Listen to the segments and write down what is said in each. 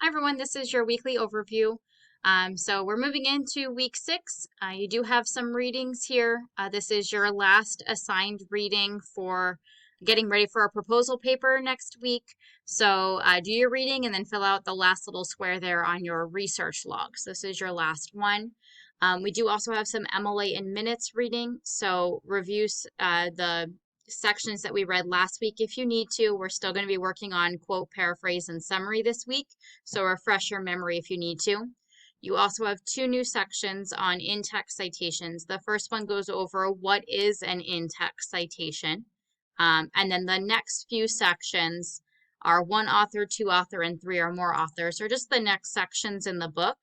Hi everyone, this is your weekly overview. So we're moving into week 6. You do have some readings here. This is your last assigned reading for getting ready for a proposal paper next week. So do your reading and then fill out the last little square there on your research logs. This is your last one. We do also have some MLA in minutes reading. So reviews the sections that we read last week if you need to. We're still going to be working on quote, paraphrase, and summary this week, so refresh your memory if you need to. You also have 2 new sections on in-text citations. The first one goes over what is an in-text citation, and then the next few sections are 1 author, 2 author, and 3 or more authors, or just the next sections in the book,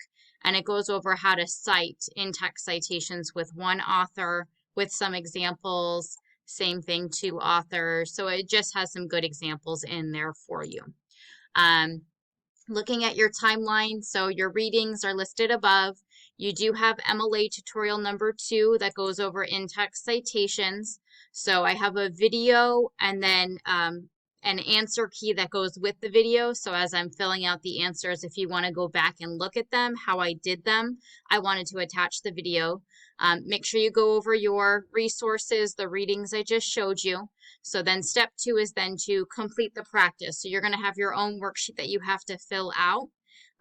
and it goes over how to cite in-text citations with 1 author with some examples. Same thing, 2 authors. So it just has some good examples in there for you. Looking at your timeline, so your readings are listed above. You do have MLA tutorial number 2 that goes over in-text citations. So I have a video and then an answer key that goes with the video. So as I'm filling out the answers, if you want to go back and look at them, how I did them, I wanted to attach the video. Make sure you go over your resources, the readings I just showed you. So then step 2 is then to complete the practice. So you're going to have your own worksheet that you have to fill out.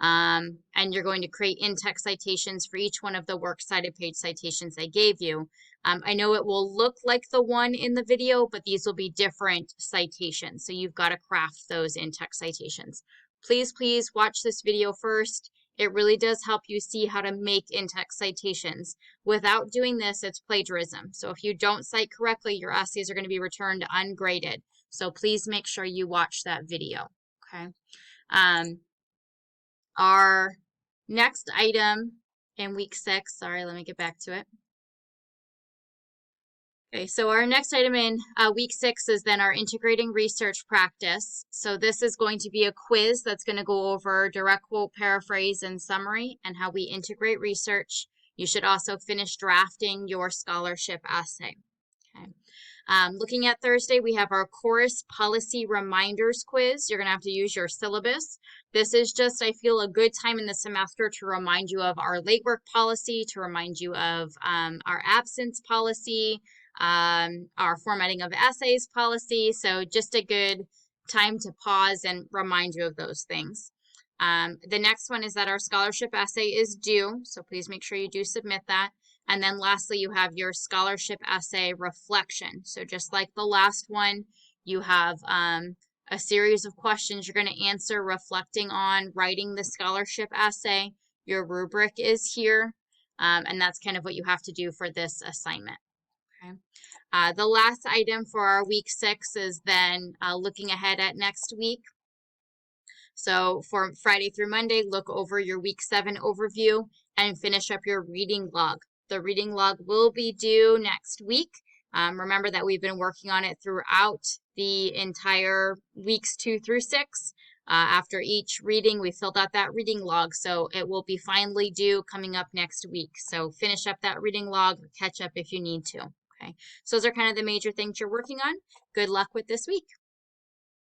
And you're going to create in-text citations for each one of the works cited page citations I gave you. I know it will look like the one in the video, but these will be different citations. So you've got to craft those in-text citations. Please watch this video first. It really does help you see how to make in-text citations. Without doing this, it's plagiarism. So if you don't cite correctly, your essays are going to be returned ungraded. So please make sure you watch that video. Okay. Our next item in week 6, sorry, let me get back to it. Okay, so our next item in week 6 is then our integrating research practice. So this is going to be a quiz that's going to go over direct quote, paraphrase, and summary and how we integrate research. You should also finish drafting your scholarship essay. Okay. Looking at Thursday, we have our chorus policy reminders quiz. You're going to have to use your syllabus. This is just, I feel, a good time in the semester to remind you of our late work policy, to remind you of our absence policy, our formatting of essays policy. So just a good time to pause and remind you of those things. The next one is that our scholarship essay is due, so please make sure you do submit that. And then lastly, you have your scholarship essay reflection. So just like the last one, you have a series of questions you're going to answer reflecting on writing the scholarship essay. Your rubric is here, and that's kind of what you have to do for this assignment. Okay. The last item for our week 6 is then looking ahead at next week. So for Friday through Monday, look over your week 7 overview and finish up your reading log. The reading log will be due next week. Remember that we've been working on it throughout the entire weeks 2 through 6. After each reading, we filled out that reading log, so it will be finally due coming up next week. So finish up that reading log, catch up if you need to. Okay, so those are kind of the major things you're working on. Good luck with this week.